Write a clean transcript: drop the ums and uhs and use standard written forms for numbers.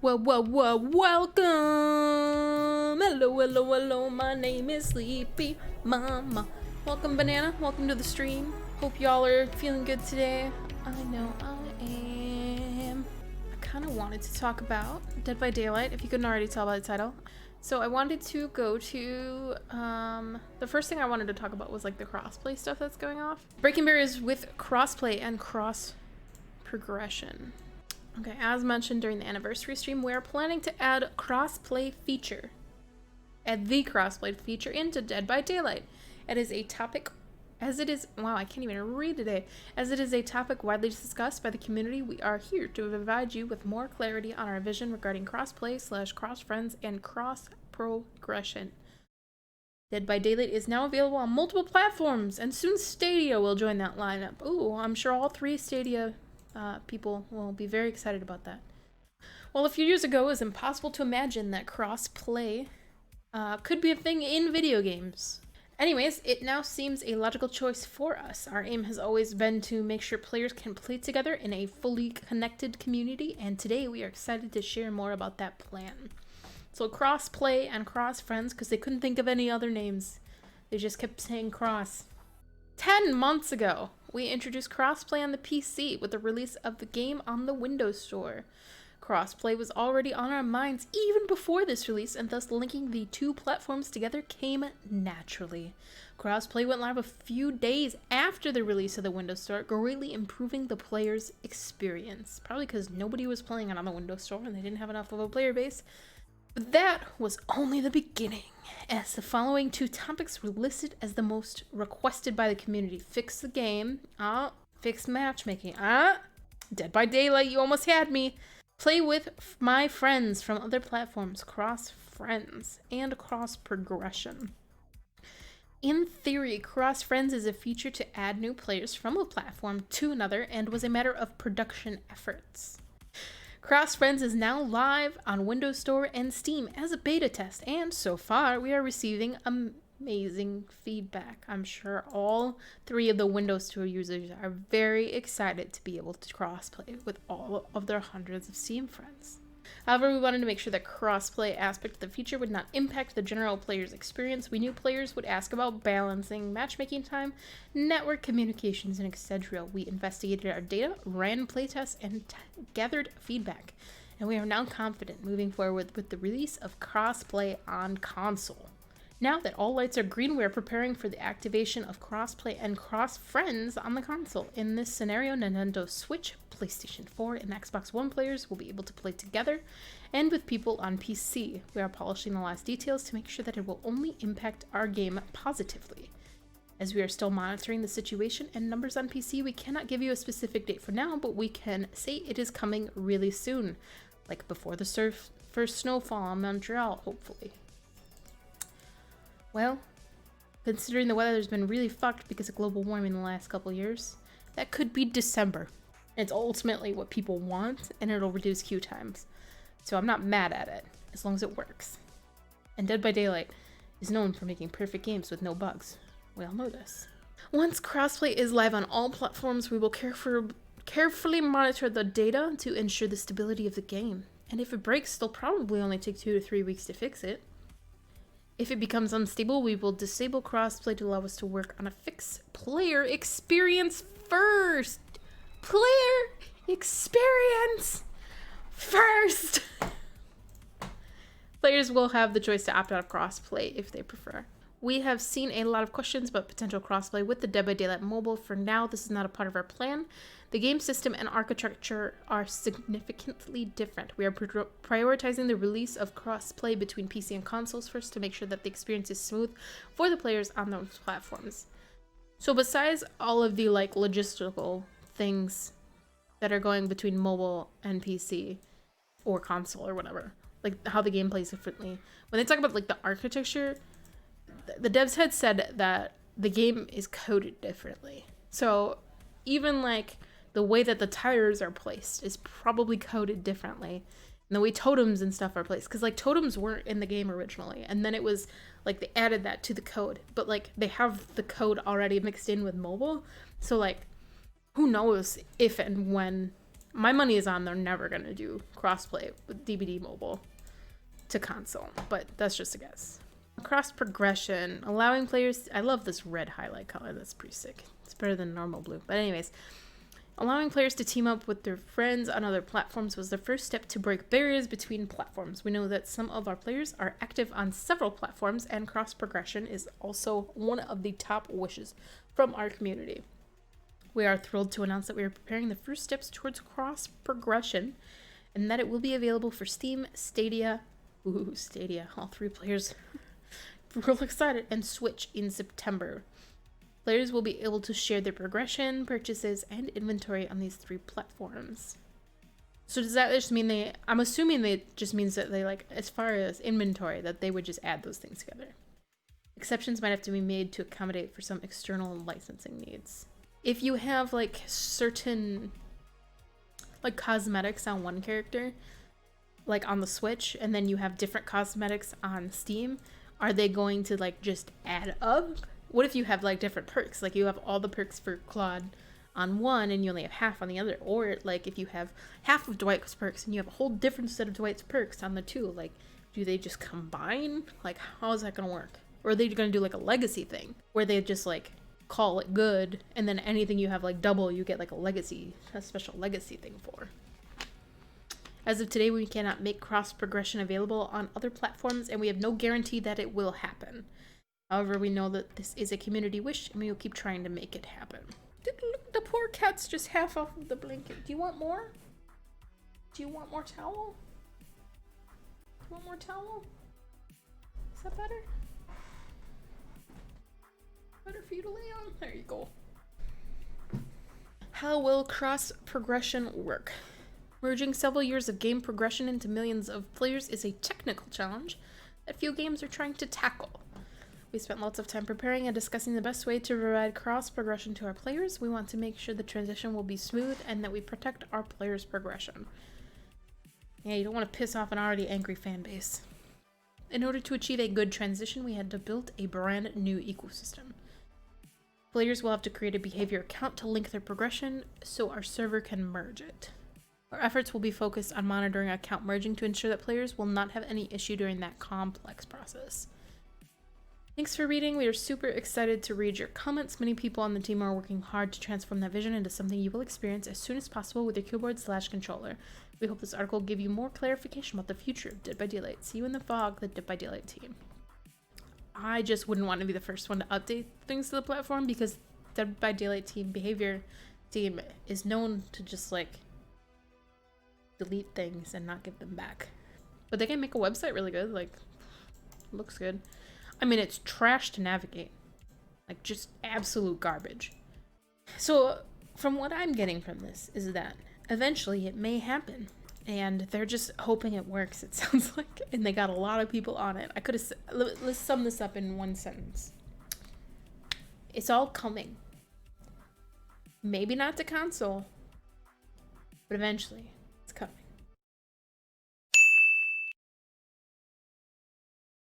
Welcome! Hello, my name is Sleepy Mama. Welcome, Banana. Welcome to the stream. Hope y'all are feeling good today. I know I am. I kind of wanted to talk about Dead by Daylight, if you couldn't already tell by the title. So I wanted to go to, the first thing I wanted to talk about was like the crossplay stuff that's going off. Breaking barriers with crossplay and cross progression. Okay, as mentioned during the anniversary stream, we are planning to add the crossplay feature into Dead by Daylight. It is a topic, wow, I can't even read today. As it is a topic widely discussed by the community, we are here to provide you with more clarity on our vision regarding crossplay / cross friends and cross progression. Dead by Daylight is now available on multiple platforms, and soon Stadia will join that lineup. Ooh, I'm sure all 3 Stadia people will be very excited about that. Well, a few years ago, it was impossible to imagine that cross-play could be a thing in video games. Anyways, it now seems a logical choice for us. Our aim has always been to make sure players can play together in a fully connected community, and today we are excited to share more about that plan. So cross-play and cross-friends, because they couldn't think of any other names. They just kept saying cross. 10 months ago, we introduced crossplay on the PC with the release of the game on the Windows Store. Crossplay was already on our minds even before this release, and thus linking the 2 platforms together came naturally. Crossplay went live a few days after the release of the Windows Store, greatly improving the player's experience. Probably because nobody was playing it on the Windows Store and they didn't have enough of a player base. But that was only the beginning, as the following 2 topics were listed as the most requested by the community. Fix the game. Fix matchmaking. Dead by Daylight, you almost had me. Play with my friends from other platforms. Cross friends. And cross progression. In theory, cross friends is a feature to add new players from a platform to another and was a matter of production efforts. Cross Friends is now live on Windows Store and Steam as a beta test, and so far we are receiving amazing feedback. I'm sure all 3 of the Windows Store users are very excited to be able to crossplay with all of their hundreds of Steam friends. However, we wanted to make sure the crossplay aspect of the feature would not impact the general player's experience. We knew players would ask about balancing matchmaking time, network communications, and etc. We investigated our data, ran playtests, and gathered feedback. And we are now confident moving forward with the release of crossplay on console. Now that all lights are green, we are preparing for the activation of crossplay and cross friends on the console. In this scenario, Nintendo Switch, PlayStation 4, and Xbox One players will be able to play together and with people on PC. We are polishing the last details to make sure that it will only impact our game positively. As we are still monitoring the situation and numbers on PC, we cannot give you a specific date for now, but we can say it is coming really soon, like before the first snowfall in Montreal, hopefully. Well, considering the weather has been really fucked because of global warming in the last couple years, that could be December. It's ultimately what people want, and it'll reduce queue times. So I'm not mad at it, as long as it works. And Dead by Daylight is known for making perfect games with no bugs. We all know this. Once crossplay is live on all platforms, we will carefully monitor the data to ensure the stability of the game. And if it breaks, they'll probably only take 2 to 3 weeks to fix it. If it becomes unstable, we will disable crossplay to allow us to work on a fixed player experience first. Player experience first. Players will have the choice to opt out of crossplay if they prefer. We have seen a lot of questions about potential crossplay with the Dead by Daylight mobile. For now, this is not a part of our plan. The game system and architecture are significantly different. We are prioritizing the release of crossplay between PC and consoles first to make sure that the experience is smooth for the players on those platforms. So besides all of the logistical things that are going between mobile and PC or console or whatever, like how the game plays differently, when they talk about the architecture, the devs had said that the game is coded differently. So even the way that the tires are placed is probably coded differently. And the way totems and stuff are placed. Because totems weren't in the game originally. And then it was they added that to the code. But they have the code already mixed in with mobile. So who knows if and when My money is on they're never going to do crossplay with DBD mobile to console, but that's just a guess. Cross progression, allowing players, I love this red highlight color, that's pretty sick. It's better than normal blue. But anyways, allowing players to team up with their friends on other platforms was the first step to break barriers between platforms. We know that some of our players are active on several platforms, and cross progression is also one of the top wishes from our community. We are thrilled to announce that we are preparing the first steps towards cross progression, and that it will be available for Steam, Stadia, Stadia, all 3 players, real excited, and Switch in September. Players will be able to share their progression, purchases, and inventory on these 3 platforms. So does that just mean I'm assuming that just means that they, like, as far as inventory, that they would just add those things together. Exceptions might have to be made to accommodate for some external licensing needs. If you have, like, certain, like, cosmetics on one character, like on the Switch, and then you have different cosmetics on Steam, are they going to, like, just add up? What if you have, like, different perks? Like, you have all the perks for Claude on one and you only have half on the other. Or, like, if you have half of Dwight's perks and you have a whole different set of Dwight's perks on the 2, like, do they just combine? Like, how is that going to work? Or are they going to do, like, a legacy thing where they just, like, call it good, and then anything you have, like, double, you get, like, a special legacy thing for? As of today, we cannot make cross progression available on other platforms, and we have no guarantee that it will happen. However, we know that this is a community wish, and we will keep trying to make it happen. The poor cat's just half off of the blanket. Do you want more? Do you want more towel? Do you want more towel? Is that better? Better for you to lay on? There you go. How will cross progression work? Merging several years of game progression into millions of players is a technical challenge that few games are trying to tackle. We spent lots of time preparing and discussing the best way to provide cross progression to our players. We want to make sure the transition will be smooth and that we protect our players' progression. Yeah, you don't want to piss off an already angry fan base. In order to achieve a good transition, we had to build a brand new ecosystem. Players will have to create a Behaviour account to link their progression so our server can merge it. Our efforts will be focused on monitoring account merging to ensure that players will not have any issue during that complex process. Thanks for reading. We are super excited to read your comments. Many people on the team are working hard to transform that vision into something you will experience as soon as possible with your keyboard/controller. We hope this article will give you more clarification about the future of Dead by Daylight. See you in the fog, the Dead by Daylight team. I just wouldn't want to be the first one to update things to the platform, because Dead by Daylight team, Behaviour team, is known to just, like, delete things and not give them back. But they can make a website really good, like, looks good. I mean, it's trash to navigate. Like, just absolute garbage. So, from what I'm getting from this is that eventually it may happen. And they're just hoping it works, it sounds like. And they got a lot of people on it. Let's sum this up in one sentence. It's all coming. Maybe not to console, but eventually.